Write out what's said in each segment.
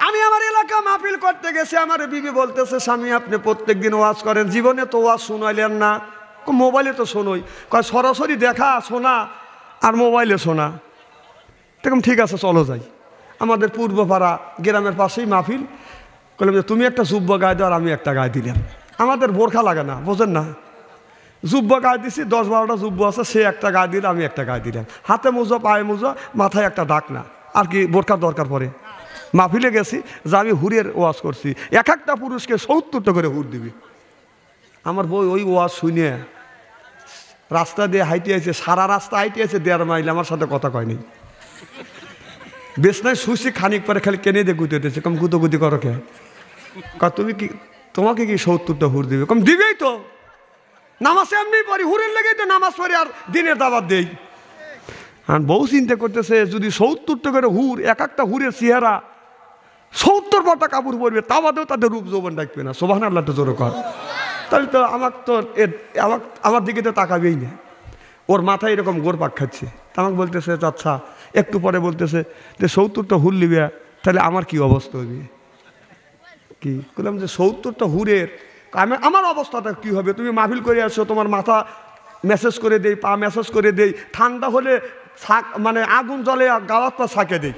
আমি আমার এলাকা মাহফিল করতে গেছি, আমার বিবি বলতেছে স্বামী আপনি প্রত্যেকদিন ওয়াজ করেন, জীবনে তো ওয়াজ শুনাইলেন না। মোবাইলে তো শোনোই, কয় সরাসরি দেখা শোনা আর মোবাইলে শোনা। দেখুন ঠিক আছে চলো যাই। আমাদের পূর্বপাড়া গ্রামের পাশেই মাহফিল, বললাম যে তুমি একটা জুব্বা গায়ে দাও আর আমি একটা গায়ে দিলাম। আমাদের বোরখা লাগে না, বোঝেন না, জুব্বা গায়ে দিছি, 10-12টা জুব্বা আছে, সে একটা গায়ে দিল, আমি একটা গায়ে দিলাম। হাতে মুজো, পায়ে মুজো, মাথায় একটা ডাক না, আর কি বোরখার দরকার পড়ে। মাহফিলে গেছি যে আমি হুরের ওয়াজ করছি, এক একটা পুরুষকে 70টা করে হুর দিবি। আমার বই ওই ওয়াজ শুনে রাস্তা দিয়ে হাইটে আছে, সারা রাস্তা হাইটে আছে 1.5 মাইল, আমার সাথে কথা কয়নি। বেশ নাই শুছি, খানিক পরে খালি কেনে দিয়ে গুতেছে, কম গুতোগুতি করো কে? তুমি কি, তোমাকে কি 70টা হুর দিবে? কম দিবেই তো, নামাজ এমনি পড়ি, হুরের লেগেই তো নামাজ পড়ি আর দিনের দাবাত দেই। আর বউ চিন্তা করতেছে যদি 70টা করে হুর, এক একটা হুরের চেহারা 70 পাটা কাপড় পরবে, তা বাদেও তাদের রূপ যৌবন ডাকবে না। সুবহানাল্লাহ তো জোরে কর। তাহলে তো আমার দিকে তো তাকাবেই না। ওর মাথায় এরকম গোড় পাক খাচ্ছে। আমাকে বলতেছে আচ্ছা, একটু পরে বলতেছে যে 70টা হুর লিবে, তাহলে আমার কি অবস্থা হবে? কি বললাম যে 70টা হুরের আমার অবস্থাটা কি হবে? তুমি মাহফিল করে আসো, তোমার মাথা মেসেজ করে দেই, পা মেসেজ করে দেই, ঠান্ডা হলে মানে আগুন জলে গাওয়াতটা ছাকে দেই,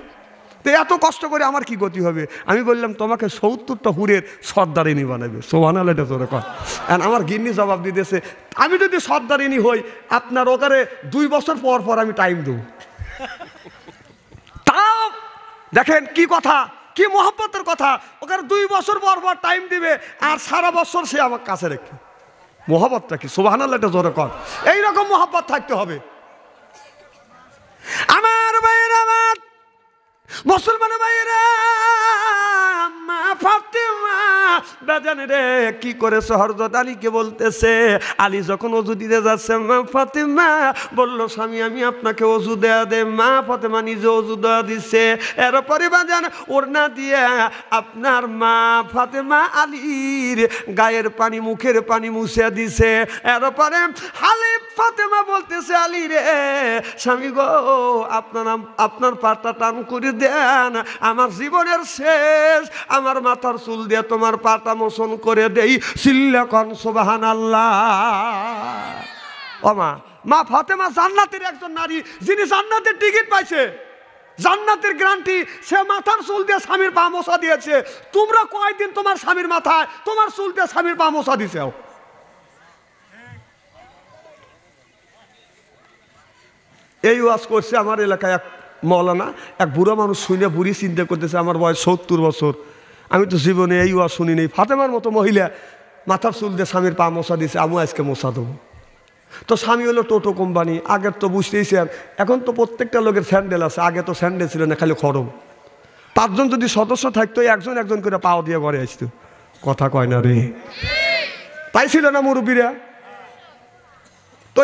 তো এত কষ্ট করে আমার কি গতি হবে? আমি বললাম তোমাকে 70টা হুরের সর্দারিনী বানাবে। সুবহানাল্লাহ এটা তোর কর। আমার গিন্নি জবাব দিতেছে আমি যদি সর্দারিনী হই, আপনার ওখানে 2 বছর পর পর আমি টাইম দেবো। তাও দেখেন কি কথা, কি মহব্বতের কথা। ওখানে 2 বছর পর পর টাইম দিবে আর সারা বছর সে আমার কাছে রেখে। মহব্বতটা কি? সুবহানাল্লাহ এটা জোরে কর। এইরকম মহব্বত থাকতে হবে। আমার ভাইয়েরা, আমার মুসলমান ভাইয়েরা, মা ফাতেমা বাজান রে কি করেছে? হযরত আলীকে বলতেছে, আলী যখন ওযু দিতে যাচ্ছে, মা ফাতেমা বলল স্বামী আমি আপনাকে ওযু দেয়া দে। মা ফাতেমা নিজে ওযু দেয়া দিচ্ছে। এরপরে বাজান ওড়না দিয়ে আপনার মা ফাতেমা আলীর গায়ের পানি, মুখের পানি মুছে দিছে। এরপরে হালিম ফাতেমা বলতেছে আলী রে স্বামী গো, আপনার পাটা টান করে দেন, আমার জীবনের শেষ, আমার মাথার চুল দিয়ে তোমার পাটা মোচন করে দেই। চিল্লা কোন সুবহানাল্লাহ। ও মা ফাতেমা জান্নাতের একজন নারী, যিনি জান্নাতের টিকিট পাইছে, জান্নাতের গ্যারান্টি। সে মাথার চুল দিয়ে স্বামীর পা মোছা দিয়েছে। তোমরা কয়দিন তোমার স্বামীর মাথায় তোমার চুল দিয়ে স্বামীর পা মোছা দিছে? এই ওয়াজ করছে আমার এলাকায় এক মৌলানা। এক বুড়ো মানুষ শুনে বুড়ি চিন্তা করতেছে আমার বয়স 70 বছর, আমি তো জীবনে এই ওয়াজ শুনি নেই। ফাতেমার মতো মহিলা মাথার চুল দিয়ে স্বামীর পা মোছা দিছে, আমি আজকে মোছা দেবো। তো স্বামী হলো টোটো কোম্পানি। আগের তো বুঝতেইছেন, এখন তো প্রত্যেকটা লোকের স্যান্ডেল আছে, আগে তো স্যান্ডেল ছিল না, খালি খরম। 5 জন যদি সদস্য থাকতো, একজন একজন করে পাও দিয়ে ঘরে আসতো। কথা কয় না রে? তাই ছিল না মুরব্বীরা? তো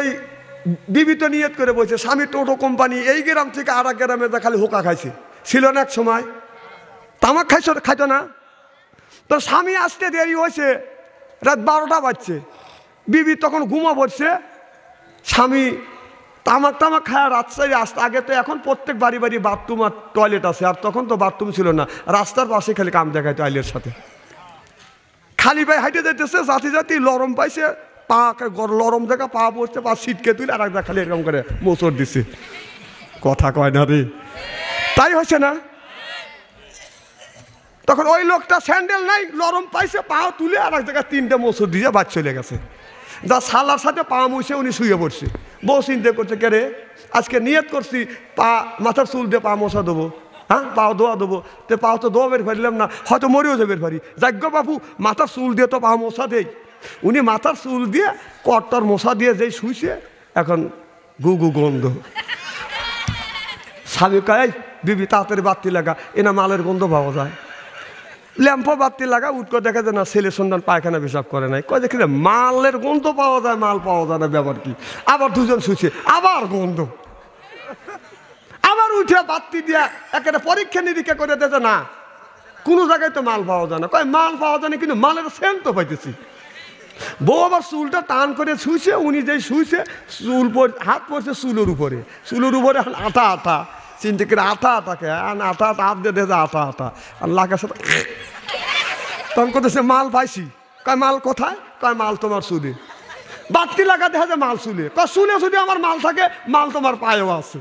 বিবি তো নিয়ত করে বলছে স্বামী টোটো কোম্পানি, এই গ্রাম থেকে আর এক গ্রামে খালি হোকা খাইছে। ছিল না এক সময়? তামাক খাইতো না? তো স্বামী আসতে দেরি হয়েছে, রাত 12টা বাজছে, বিবি তখন ঘুমা পড়ছে। স্বামী তামাক খায় রাস্তায় আসতে। আগে তো এখন প্রত্যেক বাড়ি বাড়ি বাথরুম আর টয়লেট আছে, আর তখন তো বাথরুম ছিল না। রাস্তার পাশে খালি কাম দেখায় টয়লেটের সাথে। খালি পায়ে হাইটে যেতেছে, জাতি জাতি লরম পাইছে, পা লরম দেখা পা পড়ছে, পা ছিটকে তুলে আর একটা খালি এরকম করে মোচড় দিছে। কথা কয় না রে? তাই হয়েছে না? তখন ওই লোকটা স্যান্ডেল নাই, লরম পাইছে, পা তুলে আর এক জায়গায় 3টে মোচড় দিয়ে বাদ চলে গেছে। যা শালার সাথে পা মুছে উনি শুয়ে পড়ছে। বউ চিন্তা করছে কে রে, আজকে নিয়ত করছি পা মাথার চুল দিয়ে পা মোছা দেবো, হ্যাঁ পাও ধোয়া দেবো, তো পাও তো ধোয়া বের পারিলাম না, হয়তো মরেও যাবে পারি। যাজ্ঞ বাবু মাথার চুল দিয়ে তো পা মোছা দেই। উনি মাথার চুল দিয়ে কট্টার মশা দিয়ে যেই শুইছে, এখন গুগু গন্ধ। স্বামী কয় বিবি তাড়াতাড়ি বাতি লাগা, এনা মালের গন্ধ পাওয়া যায়। ল্যাম্পো বাতি লাগা, উঠকো দেখা যায় না ছেলে সন্তান পায়খানা পেশাব করে নাই। কয় দেখি মালের গন্ধ পাওয়া যায়, মাল পাওয়া যায় না, ব্যাপার কি? আবার 2 জন শুইছে, আবার গন্ধ। আবার উঠে বাতি দিয়া একটা পরীক্ষা নিরীক্ষা করে দিতে, না কোনো জায়গায় তো মাল পাওয়া যায় না। কয় মাল পাওয়া যায় না, কিন্তু মালের সেন্ট তো পাইতেছি। বউ আবার চুলটা টান করে শুইছে। উনি যে শুইছে, চুল হাত পড়ছে চুলের উপরে, চুলের উপরে আঠা আঠা। চিনতে করে আটা আটাকে আটা আটা হাত দিয়ে দেখে আটা আটা আর লাগার সাথে তখন করতেছে মাল পাইছি, কয় মাল কোথায়, কয় মাল তোমার চুলে। বাড়তি লাগা দেখা যায় মাল চুলে, কয় চুলে যদি আমার মাল থাকে মাল তোমার পায়েও আছে।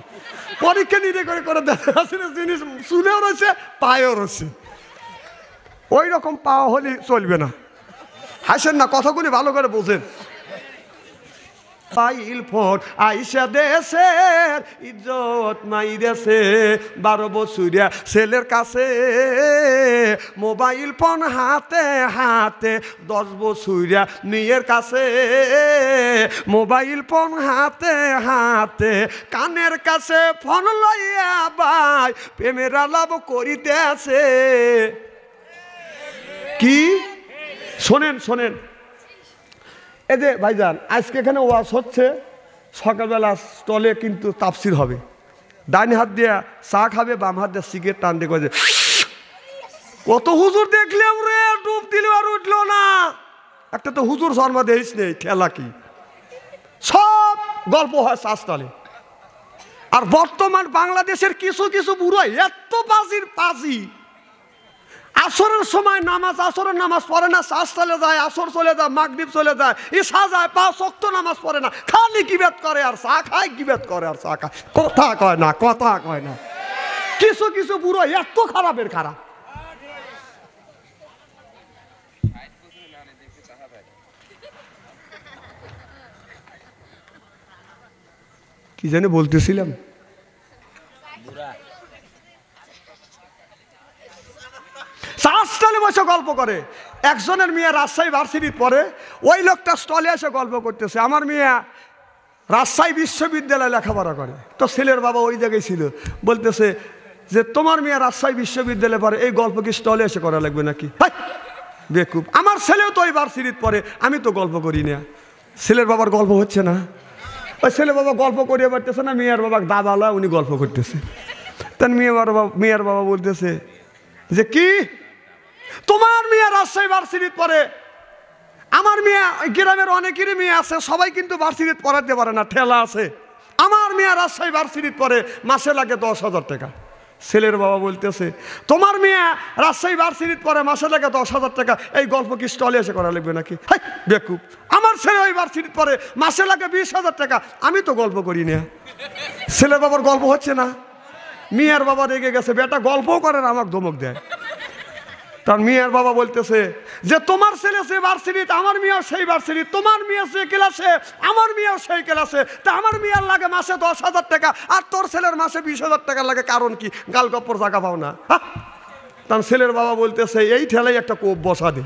পরীক্ষা নিরে করে করে দেখা যাচ্ছে জিনিস চুলেও রয়েছে পায়েও রয়েছে। ওই রকম পাওয়া হলে চলবে না। হাসেন না, কথাগুলি ভালো করে বোঝেন। মোবাইল ফোন আইসা দেশের ইজ্জত মাইরেছে, 12 বছরিয়া ছেলের কাছে মোবাইল ফোন হাতে হাতে, 10 বছরিয়া মেয়ের কাছে মোবাইল ফোন হাতে হাতে, কানের কাছে ফোন লইয়া ভাই প্রেমের আলাপ করিতেছে। কি শোনেন শোনেন, এই যে ভাইজান আজকে এখানে ওয়াজ হচ্ছে, সকালবেলা স্টলে কিন্তু তাফসির হবে। ডান হাত দিয়ে চা খাবে, বাম হাত দিয়ে সিগারেট টান দিয়ে করে। কত হুজুর দেখলাম রে, ডুব দিল আর উঠলো না। একটা তো হুজুর শর্মা দেখিস নেই, খেলা কি সব গল্প হয় চা স্টলে। আর বর্তমান বাংলাদেশের কিছু কিছু বুড়ো এত পাজির পাজি, আসরের সময় নামাজ, আসরের নামাজ পড়ে না, চাষ চলে যায়, আসর চলে যায়, মাগরিব চলে যায়, ঈশা যায়, 5 ওয়াক্ত নামাজ পড়ে না, খালি কিবাত করে আর চা খায়, কিবাত করে আর চা খায়, কথা কয় না, কথা কয় না। কিছু কিছু বুড়ো এত খারাপের খারাপ। কি জানি বলতেছিলাম, স্টলে বসে গল্প করে। একজনের মেয়ে রাজশাহী ভার্সিটির পরে, ওই লোকটা স্টলে এসে গল্প করতেছে, আমার মেয়ে রাজশাহী বিশ্ববিদ্যালয়ে লেখাপড়া করে। তো ছেলের বাবা ওই জায়গায় ছিল, বলতেছে যে তোমার মেয়ে রাজশাহী বিশ্ববিদ্যালয়ে পড়ে, এই গল্প কি স্টলে এসে করা লাগবে নাকি? বেকুব, আমার ছেলেও তো ওই ভার্সিটির পরে, আমি তো গল্প করি না। ছেলের বাবার গল্প হচ্ছে না, ওই ছেলে বাবা গল্প করিয়ে পারতেছে না, মেয়ের বাবা দাবালা উনি গল্প করতেছে। তার মেয়ের বাবা বলতেছে যে কি তোমার মেয়ে রাজশাহী ভার্সিটিতে পড়ে, আমার মেয়ে গ্রামের অনেকেরই মেয়ে আছে, সবাই কিন্তু ভার্সিটিতে পড়াতে পারে না, ঠেলা আছে। আমার মেয়ে রাজশাহী ভার্সিটিতে পড়ে, মাসে লাগে 10,000 টাকা। ছেলের বাবা বলতেছে তোমার মেয়ে রাজশাহী ভার্সিটিতে পড়ে, মাসে লাগে 10,000 টাকা, এই গল্প কি স্টলে এসে করা লাগবে নাকি? বেকুব, আমার ছেলে ওই ভার্সিটিতে পড়ে, মাসে লাগে 20,000 টাকা, আমি তো গল্প করি না। ছেলের বাবার গল্প হচ্ছে না। মেয়ের বাবা রেগে গেছে, বেটা গল্পও করে না, আমাকে ধমক দেয়। তার মেয়ের বাবা বলতেছে যে তোমার ছেলে সে ভার্সিটিতে, আমার মেয়েও সেই ভার্সিটি, তোমার মেয়ে সে ক্লাসে, আমার মেয়েও সেই ক্লাসে, তা আমার মেয়ের লাগে মাসে 10,000 টাকা, আর তোর ছেলের মাসে 20,000 টাকা লাগে, কারণ কি? গাল গপ্পর জায়গা পাও না। তার ছেলের বাবা বলতেছে এই ঠেলাই একটা কোপ বসা দে,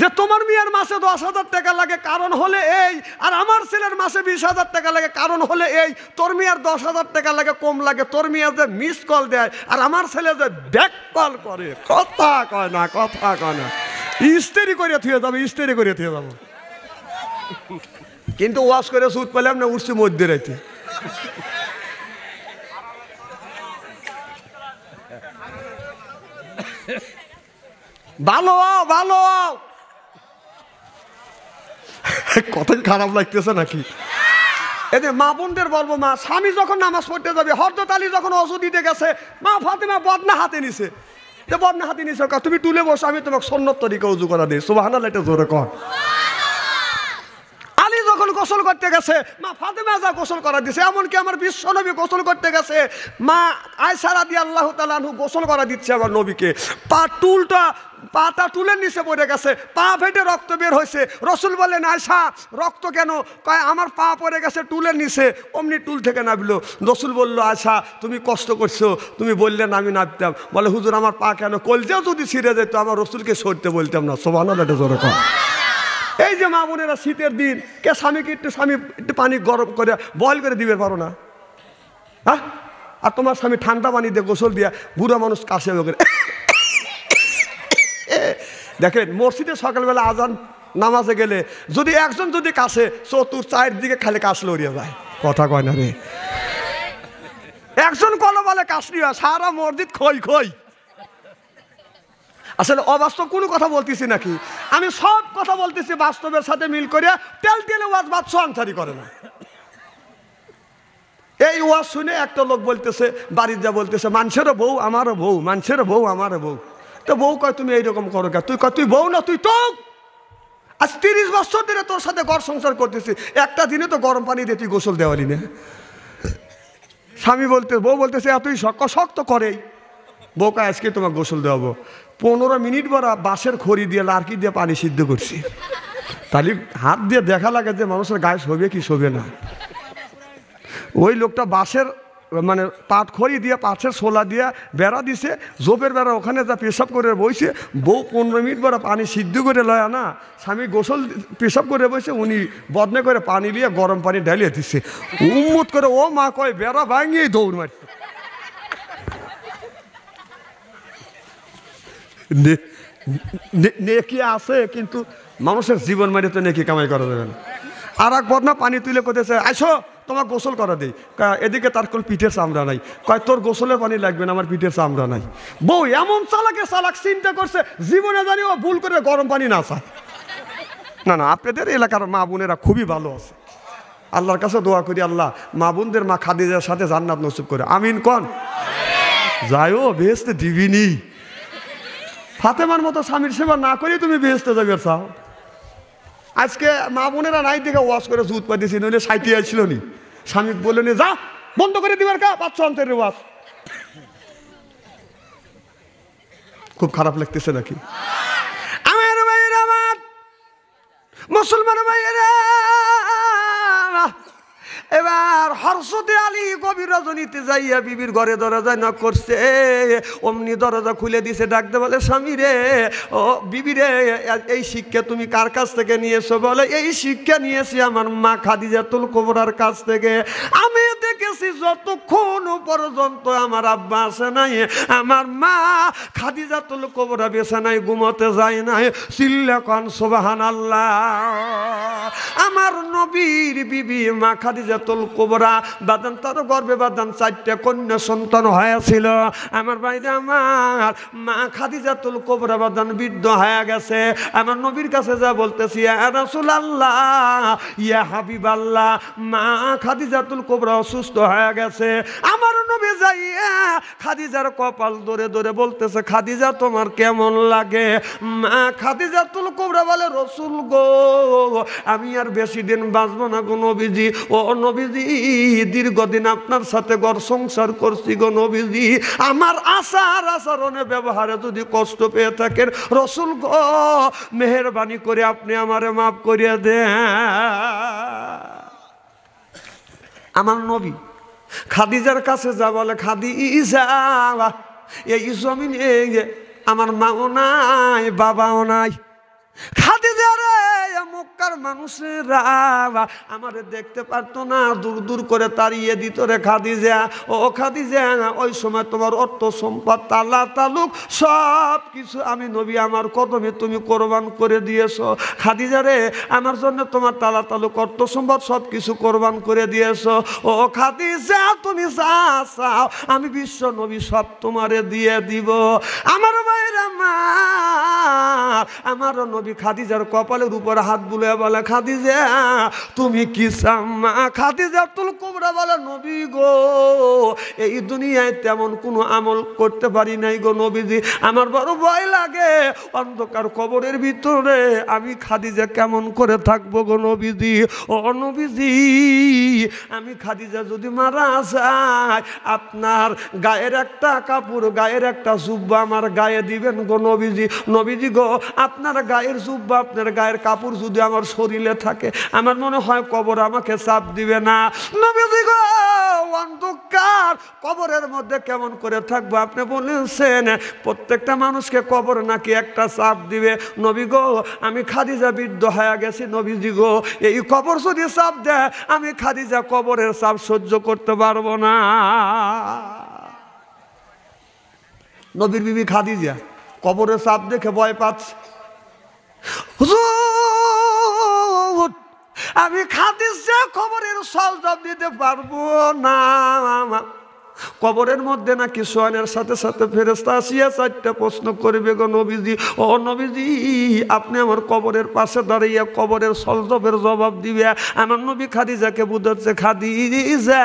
যে তোমার মেয়ের মাসে 10,000 টাকা লাগে কারণ হলে এই, আর আমার ছেলের মাসে 20,000 টাকা লাগে কারণ হলে এই। তোর মেয়ের 10,000 টাকা লাগে কম লাগে, তোর মেয়ের যে মিস কল দেয়, আর আমার ছেলে যে ব্যাক কল করে, কথা কয় না, কথা কয় না। ইস্তেরি করে থুয়ে যাবো, ইস্তেরি করে থুয়ে যাবো। কিন্তু ওয়াশ করে সুদ পেলাম না, উঠছি মধ্যে রাইতে। ভালো ভালো, কতই খারাপ লাগতেছে নাকি? এই যে মা বোনদের বলবো, মা স্বামী যখন নামাজ পড়তে যাবে, হযরত আলী যখন ওযু দিতে গেছে, মা ফাতেমা বদনা হাতে নিছে, যে বদনা হাতে নিছে, তুমি তুলে বসো, আমি তোমাকে সুন্নত তরিকা ওযু করা দিই। সুবহানাল্লাহ, এটা জোরে কর। আলী যখন গোসল করতে গেছে, মা ফাতেমা যা গোসল করা দিছে, এমনকি আমার বিশ্বনবী গোসল করতে গেছে, মা আয়েশা রাদিয়াল্লাহু তাআলা আনহু গোসল করা দিচ্ছে আমার নবীকে। পাটা টুলের নিচে পড়ে গেছে, পা ফেটে রক্ত বের হয়েছে। রসুল বললেন আয়েশা রক্ত কেন? কয় আমার পা পড়ে গেছে টুলের নিচে, অমনি টুল থেকে নামলো। রসুল বললো আয়েশা তুমি কষ্ট করছো, তুমি বললেন আমি নামতাম। বলে হুজুর আমার পা কেন? কলজেও যদি ছিঁড়ে যেত আমার রসুলকে সরতে বলতাম না। সুবহানাল্লাহ, এটা জোরে কর। এই যে মা বোনেরা শীতের দিন, কে স্বামীকে একটু পানি গরম করে বয়েল করে দিবে পারো না? হ্যাঁ, আর তোমার স্বামী ঠান্ডা পানি দিয়ে গোসল দিয়া, বুড়া মানুষ কাশে করে। দেখেন মসজিদে সকালবেলা আজান নামাজে গেলে যদি একজন যদি কাশে, চতুর চারদিকে খালি কাশ লড়িয়ে যায়। কথা কয় না রে, একজন কলো বলে কাশনি হয়, সারা মসজিদ খই খই। আসলে অবাস্তব কোনো কথা বলতেছি নাকি? আমি সব কথা বলতেছি বাস্তবের সাথে মিল করে। তেল তেলে ওয়াজ বাদশা আনসারি করে না। এই ওয়াজ শুনে একটা লোক বলতেছে, বাড়ির যা বলতেছে, মানুষেরও বউ আমারও বউ, মানুষেরও বউ আমারও বউ। তো বউ কয় তুমি এইরকম করো কে? তুই কয় তুই বউ না, তুই তো আজ 30 বছর ধরে তোর সাথে ঘর সংসার করতেছি, একটা দিনে তো গরম পানি দিয়ে তুই গোসল দেওয়ালি না। স্বামী বলতে, বউ বলতেছে এতই শক্ত করেই। বউ কয় আজকে তোমার গোসল দেওয়াবো। 15 মিনিট বড় বাঁশের খড়ি দিয়ে লার্কি দিয়ে পানি সিদ্ধ করছি। তাহলে হাত দিয়ে দেখা লাগে যে মানুষের গায়ে শোবে কি শোবে না। ওই লোকটা বাঁশের মানে পাট খড়ি দিয়ে পাঁচের শোলা দিয়ে বেড়া দিছে, জোপের বেড়া, ওখানে যা পেশাব করে বইছে। বউ 15 মিনিট বড় পানি সিদ্ধ করে লয় না, স্বামী গোসল পেশাব করে বসে, উনি বদনে করে পানি দিয়ে গরম পানি ঢালিয়ে দিচ্ছে। উম্মত করে ও মা কয় বেড়া ভাঙিয়ে দৌড় মারছে। নেকি আছে কিন্তু মানুষের জীবন মারি তো নেকি কামাই করা যাবে না। আর এক বদনা পানি তুলে করতেছে, আইসো তোমার গোসল করা দেই। এদিকে তার কোন পিঠের চামড়া নাই, কয় তোর গোসলের পানি লাগবে না, আমার পিঠের চামড়া নাই। বউ এমন চালাক চিন্তা করছে জীবনে জানি ও ভুল করে গরম পানি না চায়। না না, আপনাদের এলাকার মা বোনেরা খুবই ভালো আছে। আল্লাহর কাছে দোয়া করি, আল্লাহ মা বোনদের মা খাদিজার সাথে জান্নাত নসিব করে, আমিন কন। যাইও বেহেশতে দিবিনি। ফাতেমার মতো স্বামীর সেবা না করে তুমি বেহেশতে যাবে চাও? আজকে মা বোনেরা নাই দেখে ওয়াশ করে জুত পাইতেছি, নইলে সাইতে আসছিল নি। স্বামী বললেন যা বন্ধ করে দিবার কা, 500 অন্তরের ওয়াশ। খুব খারাপ লাগতেছে নাকি? আমার ভাইয়েরা, আমার মুসলমান ভাইয়েরা, এবার হরসতে আলী গভীর রজনীতে যাইয়া বিবির ঘরে দরজায় নক করছে। অমনি দরজা খুলে দিছে, ডাকতে বলে স্বামী রে, ও বিবি রে, এই শিক্ষা তুমি কার কাছ থেকে নিয়েছো? বলে এই শিক্ষা নিয়েছি আমার মা খাদিজাতুল কুবরার কাছ থেকে। আমি দেখেছি যতক্ষণ পর্যন্ত আমার আব্বা আসে নাই, আমার মা খাদিজাতুল কুবরা বিছানায় ঘুমোতে যায় নাই। চিল্লাকান সুবহানাল্লাহ। আমার নবীর বিবি মা খাদিজাতুল কুবরা বাদান, তার গর্ভে বাদান 4টা কন্যা সন্তান হয়েছিল। আমার ভাইরা, আমার মা খাদিজাতুল কুবরা বাদান বৃদ্ধ হয়ে গেছে। আমার নবীর কাছে যা বলতেছি, ইয়া রাসূলুল্লাহ, ইয়া হাবিবাল্লাহ, মা খাদিজাতুল কুবরা অসুস্থ হয়ে গেছে। আমার নবী যাইয়া খাদিজার কপাল ধরে ধরে বলতেছে, খাদিজা তোমার কেমন লাগে? মা খাদিজাতুল কুবরা বলে, রাসূল গো, আমি আর বেশি দিন বাঁচবো না গো নবীজি। ও নবীজি, দীর্ঘদিন আপনার সাথে ঘর সংসার করছি গো নবীজি। আমার আচরণে ব্যবহারে যদি কষ্ট পেয়ে থাকেন রাসূল গো, মেহেরবানি করে আপনি আমারে মাফ করিয়ে দেন। আমার নবী খাদিজার কাছে যা বলে, খাদিজা, এই জমিনে আমার মাও নাই, বাবাও নাই। খাদিজা রে, মক্কার মানুষেরা আমারে দেখতে পারতো না, দূর দূর করে তাড়িয়ে দিত রে খাদিজা। ও খাদিজা, ওই সময় তোমার অর্থ সম্পদ, তালা তালুক সব কিছু আমি নবী আমার কদমে তুমি কোরবান করে দিয়েছো। খাদিজা রে, আমার জন্য তোমার তালা তালুক, অর্থ সম্পদ সব কিছু কোরবান করে দিয়েছো। ও খাদিজা, তুমি যা চাও আমি বিশ্ব নবী সব তোমারে দিয়ে দিব। আমার ভাইরা, আমার নবী খাদিজার কপালের উপর হাত বুলে বলে, খাদিজা তুমি কি চাও? মা খাদিজাতুল কুবরা বলে, নবী গো, এই দুনিয়ায় তেমন কোনো আমল করতে পারি নাই গো নবীজি। আমার বড় ভয় লাগে, অন্ধকার কবরের ভিতরে আমি খাদিজা কেমন করে থাকবো গো নবীজি। ও নবীজি, আমি খাদিজা যদি মারা যায়, আপনার গায়ের একটা কাপড়, গায়ের একটা জুব্বা আমার গায়ে দিবেন গো নবীজি। নবীজি গো, আপনার গায়ের জুব্বা, আপনার গায়ের কাপড় যদি আমার শরীরে থাকে, আমার মনে হয় কবর আমাকে চাপ দিবে না। নবীজি গো, অন্ধকার কবরের মধ্যে কেমন করে থাকবো? আপনি বলেছেন প্রত্যেকটা মানুষকে কবর নাকি একটা চাপ দিবে। নবী গো, আমি খাদিজা বৃদ্ধ হয়ে গেছি নবীজি গো, এই কবর যদি চাপ দেয়, আমি খাদিজা কবরের চাপ সহ্য করতে পারবো না। নবীর বিবি খাদিজা কবরের চাপ দেখে ভয় পাচ্ছে। হুজুর, আমি খাদিজা কবরের চাপ দিতে পারবো না। কবরের মধ্যে নাকি শোয়ানের সাথে সাথে ফেরেশতা আসিয়া 4টা প্রশ্ন করবে গো নবীজি। ও নবীজি, আপনি আমার কবরের পাশে দাঁড়িয়ে কবরের সলজবের জবাব দিবে। আমার নবী খাদিজাকে বুঝাচ্ছে, খাদিজা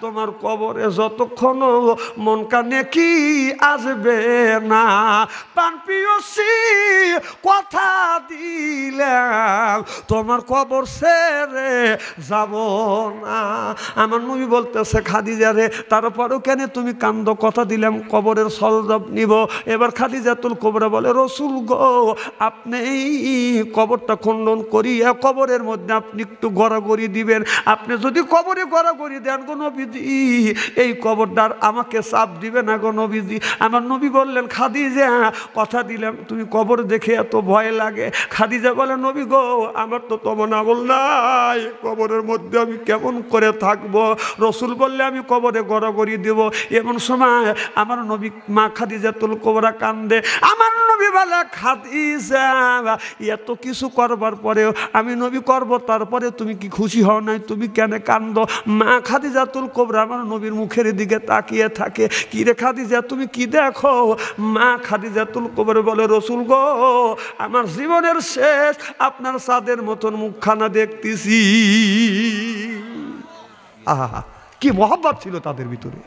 তোমার কবরে যতক্ষণ মন কানে কি আসবে না, পান পিয়সি কথা দিলাম তোমার কবর ছেড়ে যাব না। আমার নবী বলতেছে, খাদিজা রে তারপরও কেন তুমি কান্দ, কথা দিলাম কবরের সলজব নিব। এবার খাদিজাতুল কুবরা বলে, রসুল গো আপনি কবরটা খণ্ডন করিয়া কবরের মধ্যে আপনি একটু গড়াগড়ি দিবেন। আপনি যদি কবরে গড়াগড়ি দেন গো নবীজি, এই কবরটার আমাকে চাপ দিবে না গো নবীজি। আমার নবী বললেন, খাদিজা কথা দিলাম, তুমি কবর দেখে এত ভয় লাগে। খাদিজা বলে, নবী গো আমার তো তেমন আমল নাই, কবরের মধ্যে আমি কেমন করে থাকবো। রসুল বললে আমি কবরে গড়াগড়ি দেব। এমন সময় আমার নবী মা খাদিজাতুল কুবরা কান্দে। আমার নবী বলে, খাদিজা এত কিছু করবার পরেও আমি নবী করব, তারপরে তুমি কি খুশি হও নাই, তুমি কেন কান্দো? মা খাদিজাতুল কুবরা আমার নবীর মুখের দিকে তাকিয়ে থাকে। কি রে খাদিজা তুমি কি দেখো? মা খাদিজাতুল কুবরা বলে, রসুল গো আমার জীবনের শেষ আপনার চাঁদের মতন মুখখানা দেখতেছি। আহা কি মহব্বত ছিল তাদের ভিতরে।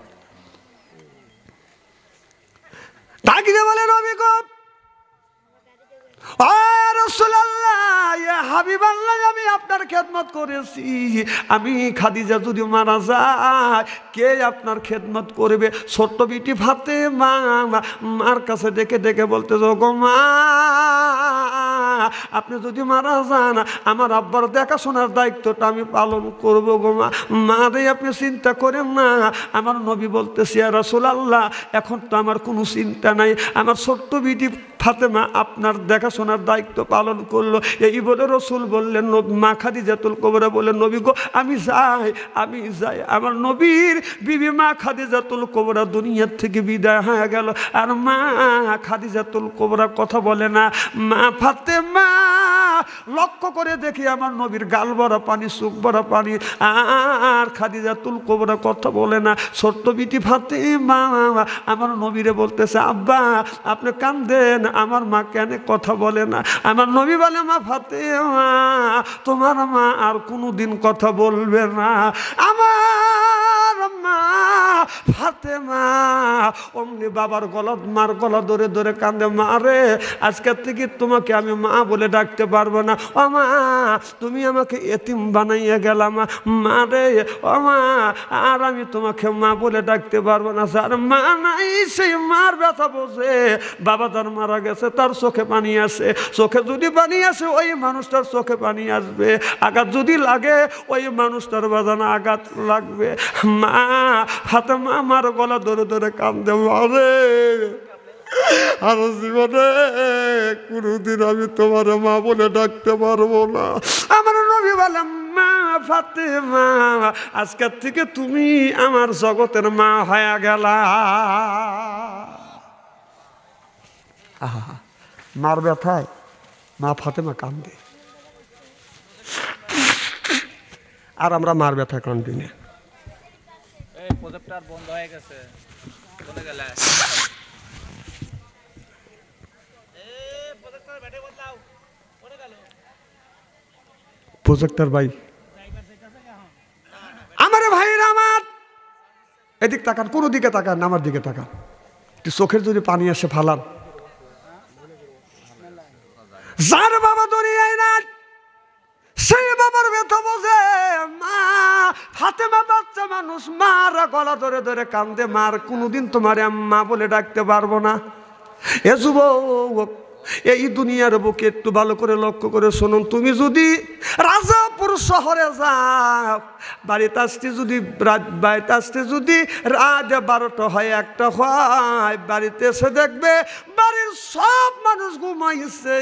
ডাকিয়ে বলে, নবী গো হাবিবাল্লাহ আমি আপনার খেদমত করেছি, আমি খাদিজা যদি মারা যায় কে আপনার খেদমত করবে? ছোট্ট বিটি ফাতেমা মার কাছে ডেকে ডেকে বলতে, গো মা আপনি যদি মারা যান আমার আব্বার দেখাশোনার দায়িত্বটা আমি পালন করবো গো মা। মা রে আপনি চিন্তা করেন না। আমার নবী বলতেছি, ইয়া রাসূলুল্লাহ এখন তো আমার কোনো চিন্তা নাই, আমার ছোট্ট বিটি ফাতেমা আপনার দেখাশোনার দায়িত্ব পালন করলো। এই বলে রসুল বললেন, মা খাদিজাতুল কুবরা বললেন, নবী গো আমি যাই। আমার নবীর বিবি মা খাদিজাতুল কুবরা দুনিয়ার থেকে বিদায় হয়ে গেল। আর মা খাদিজাতুল কুবরা কথা বলে না। মা ফাতেমা লক্ষ্য করে দেখি আমার নবীর গাল ভরা পানি, চোখ ভরা পানি। আর খাদিজাতুল কুবরা কথা বলে না। ছোট্ট বিটি ফাতেমা আমার নবীরে বলতেছে, আব্বা আপনি কান্দেন, আমার মা কেন কথা বলে না? আমার নবী বলে, মা ফাতেমা তোমার মা আর কোনোদিন কথা বলবে না। আমার মা ফাতেমা অমনি বাবার গলা মার গলা ধরে ধরে কান্দে, মা রে আজকের থেকে তোমাকে আমি মা বলে ডাকতে পারবো না। ও মা তুমি আমাকে এতিম বানাইয়া গেলাম, মা রে ও মা আর আমি তোমাকে মা বলে ডাকতে পারবো না। যার মা নাই সেই মার ব্যথা বোঝে। বাবা তার মারা গেছে, তার চোখে পানি আসে, চোখে যদি পানি আসে ওই মানুষটার চোখে পানি আসবে। আঘাত যদি লাগে ওই মানুষটার বাজানো আঘাত লাগবে। মা ফাতেমা আমার গলা ধরে ধরে কান্দে, মারে আর জীবনে কোনোদিন আমি তোমার মা বলে ডাকতে পারবো না। আমার নবী বলে, মা ফাতেমা আজকের থেকে তুমি আমার জগতের মা হয়ে গেলা। মার ব্যথায় মা ফাতেমা কান্দে, আর আমরা মার ব্যথা কান্দি না। প্রজেক্টর ভাই আমার ভাইরা আমার এদিক তাকান, কোনো দিকে তাকান, আমার দিকে তাকান। চোখের যদি পানি আসে ফালান। যার বাবা দুনিয়ায় না সেই বাবার ব্যথা বোঝে। মা ফাতেমা বাচ্চা মানুষ, মার গলা ধরে ধরে কান্দে, মার কোনোদিন তোমার মা বলে ডাকতে পারবো না। এ যুবক এই দুনিয়ার বুকে একটু ভালো করে লক্ষ্য করে শুনুন। তুমি যদি রাজাপুর শহরে যাও, বাড়িতে আসতে যদি রাত 12টা হয়, 1টা হয়, বাড়িতে এসে দেখবে বাড়ির সব মানুষ ঘুমাইছে,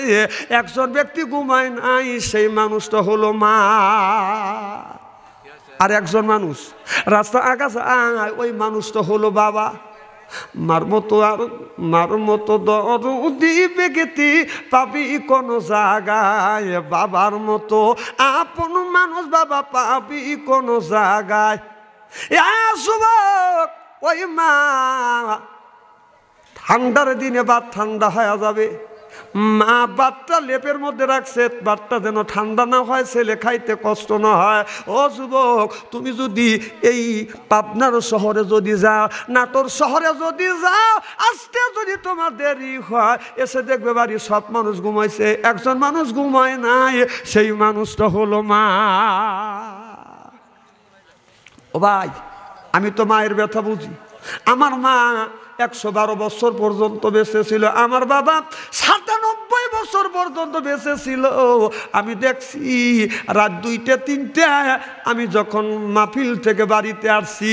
একজন ব্যক্তি ঘুমায় নাই, সেই মানুষটা হলো মা। আর একজন মানুষ রাস্তা আঁকা যায়, ওই মানুষটা হলো বাবা। মার মতো দরদি ব্যক্তি পাবি কোন জায়গায়, বাবার মতো আপন মানুষ বাবা পাবি কোন জায়গায়। যুবক ওই মা ঠান্ডার দিনে ভাত ঠান্ডা হয়ে যাবে, মা ভাতটা লেপের মধ্যে রাখছে, ভাতটা যেন ঠান্ডা না হয়, ছেলে খাইতে কষ্ট না হয়। ও যুবক, তুমি যদি এই পাবনার শহরে যদি যাও, নাটোর শহরে যদি যাও, আসতে যদি তোমার দেরি হয়, এসে দেখবে বাড়ির সব মানুষ ঘুমাইছে, একজন মানুষ ঘুমায় নাই, সেই মানুষটা হলো মা। ও ভাই, আমি তো মায়ের ব্যথা বুঝি। আমার মা 112 বছর পর্যন্ত বেঁচে ছিল, আমার বাবা 97 বছর পর্যন্ত বেঁচে ছিল। আমি দেখছি রাত 2টা 3টা আমি যখন মাহফিল থেকে বাড়িতে আসছি,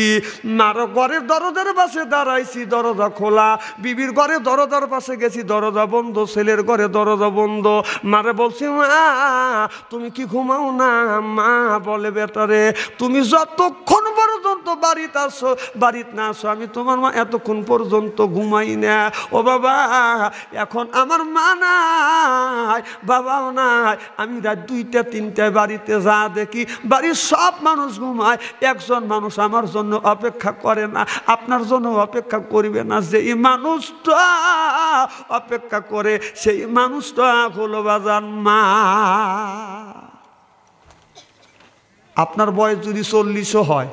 মার ঘরের দরজার পাশে দাঁড়াইছি, দরজা খোলা, বিবির ঘরে দরজার পাশে গেছি, দরজা বন্ধ, ছেলের ঘরে দরজা বন্ধ। মারে বলছি, মা তুমি কি ঘুমাও না? মা বলে, বেটারে তুমি যতক্ষণ পর্যন্ত বাড়িতে আসো, বাড়িতে না আসো, আমি তোমার মা এতক্ষণ পর্যন্ত ঘুমাই না। ও বাবা, এখন আমার মা নাই, বাবাও নাই, আমি রাত 2টা 3টায় বাড়িতে যা দেখি বাড়ির সব মানুষ ঘুমায়, একজন মানুষ আমার জন্য অপেক্ষা করে না, আপনার জন্য অপেক্ষা করবে না। যেই মানুষটা অপেক্ষা করে সেই মানুষটা হলো বাজান মা। আপনার বয়স যদি 40 হয়,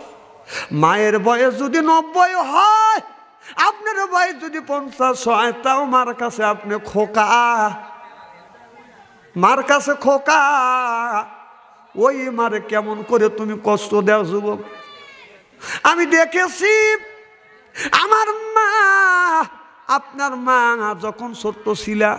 মায়ের বয়স যদি 90 হয়, আপনার বয়স যদি 50 হয়, তাও মার কাছে আপনি খোকা, মার কাছে খোকা। ওই মারে কেমন করে তুমি কষ্ট দাও যুবক। আমি দেখেছি আমার মা, আপনার মা যখন ছোট্ট ছিলা,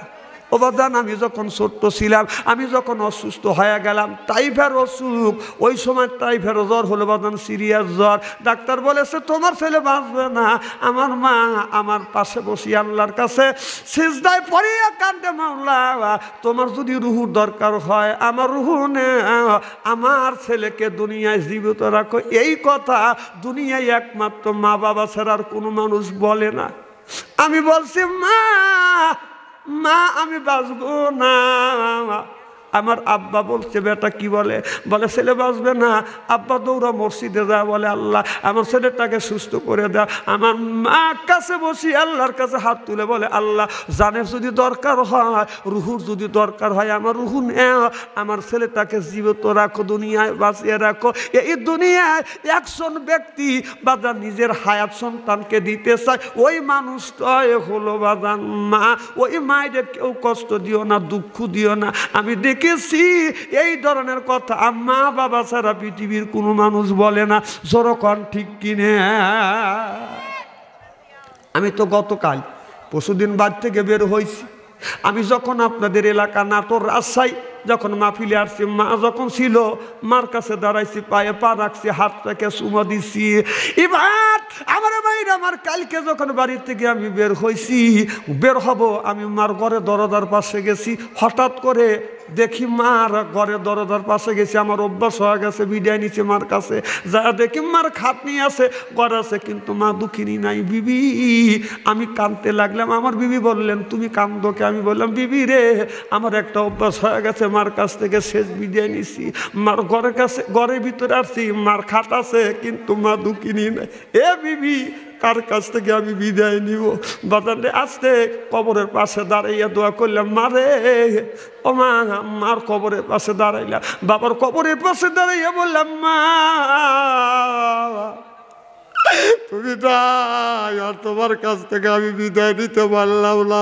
ও বাদান, আমি যখন ছোট্ট ছিলাম, আমি যখন অসুস্থ হয়ে গেলাম, টাইফয়েড অসুখ, ওই সময় টাইফয়েড জ্বর হলো বাদান, সিরিয়াস জ্বর, ডাক্তার বলেছে তোমার ছেলে বাঁচবে না। আমার মা আমার পাশে বসি আল্লাহর কাছে সিজদায় পড়িয়া কান্দে, মাওলা তোমার যদি রুহুর দরকার হয়, আমার রুহু নে, আমার ছেলেকে দুনিয়ায় জীবিত রাখো। এই কথা দুনিয়ায় একমাত্র মা বাবা ছাড়া আর কোনো মানুষ বলে না। আমি বলছি, মা মা আমি বাঁচবো না। আমার আব্বা বলছে, বেটা কি বলে? বলে ছেলে বাঁচবে না। আব্বা দৌড়া মসজিদে যা, বলে আল্লাহ আমার ছেলেটাকে সুস্থ করে দাও। আমার মা কাছে বসি আল্লাহর কাছে হাত তুলে বলে, আল্লাহ জানের যদি দরকার হয়, রুহুর যদি দরকার হয়, আমার রুহু নেও, আমার ছেলেটাকে জীবিত রাখো, দুনিয়ায় বাঁচিয়ে রাখো। এই দুনিয়ায় একজন ব্যক্তি বাজান নিজের হায়াত সন্তানকে দিতে চায়, ওই মানুষটাই হলো বাজান মা। ওই মায়ের কেউ কষ্ট দিও না, দুঃখ দিও না। আমি দেখেছি এই ধরনের কথা মা বাবা ছাড়া পৃথিবীর কোনো মানুষ বলে না। জোরকন ঠিক কিনে। আমি তো গতকাল পরশুদিন বাড়ি থেকে বের হয়েছি, আমি যখন আপনাদের এলাকা নাটোর রাজশাহী যখন মাহফিলে আসছি, মা যখন ছিল, মার কাছে দাঁড়াইছি, পায়ে পা রাখছি, হাতটাকে চুমা দিছি। এবার আমার ভাইরা, আমার কালকে যখন বাড়ি থেকে আমি বের হয়েছি, বের হব, আমি মার ঘরে দরজার পাশে গেছি, হঠাৎ করে দেখি মার ঘরে দরজার পাশে গেছি, আমার অভ্যাস হয়ে গেছে, বিদায় নিচ্ছে মার কাছে, যা দেখি মার খাটনি আছে, ঘর আছে, কিন্তু মা দুঃখিনী নাই। বিবি, আমি কাঁদতে লাগলাম। আমার বিবি বললেন, তুমি কান্দো কে? আমি বললাম, বিবি রে, আমার একটা অভ্যাস হয়ে গেছে, মার কাছ থেকে শেষ বিদায় নিছি, মার ঘরের কাছে, ঘরের ভিতরে আসছি, মার খাট আছে, কিন্তু মা দুঃখিনী নাই। এ বিবি, কার কাছ থেকে আমি বিদায় নিব? বাজারে আসতে কবরের পাশে দাঁড়াইয়া দোয়া করলাম, মারে ও মা, মার কবরের পাশে দাঁড়াইলাম, বাবার কবরের পাশে দাঁড়াইয়া বললাম, মা তুমি তাই, আর তোমার কাছ থেকে আমি বিদায় নিতে পারলাম না।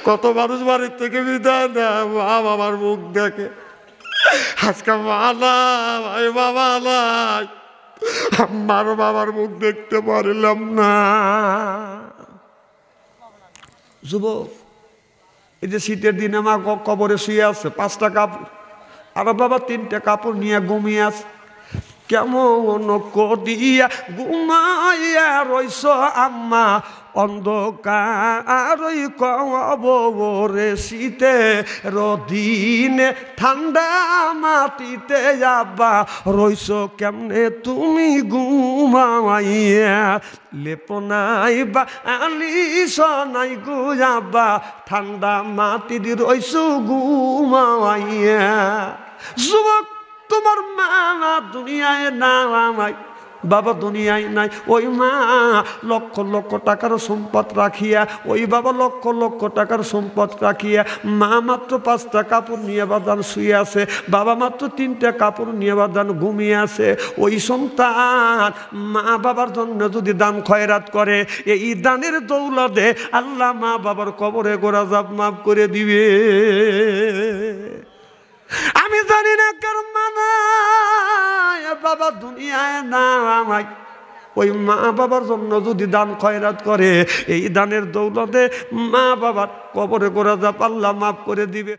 কত মানুষ বাড়ির থেকে বিদায় দেয়, মা বাবার মুখ দেখে, আজকে মা নাই, বাবা নাই, আমার বাবার মুখ দেখতে পারলাম না। যুবক, এই যে শীতের দিনে মা কবরে শুয়ে আছে, 5টা কাপড়, আর বাবা 3টে কাপড় নিয়ে ঘুমিয়ে আছে। কেমন করিয়া ঘুমাইয়া রইস আম্মা, অন্ধকার কবরে, শীতে রদিনে ঠান্ডা মাটিতে যাবা, রইস কেমনে তুমি ঘুমাইয়া, লেপ নাই বা আলিস নাই গুজাবা, ঠান্ডা মাটির রইস ঘুমাইয়া। যুবক, তোমার মা দুনিয়ায় নাই, বাবা দুনিয়ায় নাই, ওই মা লক্ষ লক্ষ টাকার সম্পদ রাখিয়া, ওই বাবা লক্ষ লক্ষ টাকার সম্পদ রাখিয়া মা মাত্র 5টা কাপড় নিয়ে বাদান শুয়ে আছে, বাবা মাত্র 3টা কাপড় নিয়ে বাদান ঘুমিয়ে আছে। ওই সন্তান মা বাবার জন্য যদি দান খয়রাত করে, এই দানের দৌলতে আল্লাহ মা বাবার কবরে গোরাজাব মাফ করে দিবে। আমি জানি না কার মানা বাবা দুনিয়ায় নাই, ওই মা বাবার জন্য যদি দান খয়রাত করে, এই দানের দৌলতে মা বাবার কবরে গোরাজাব আল্লাহ মাফ করে দিবে।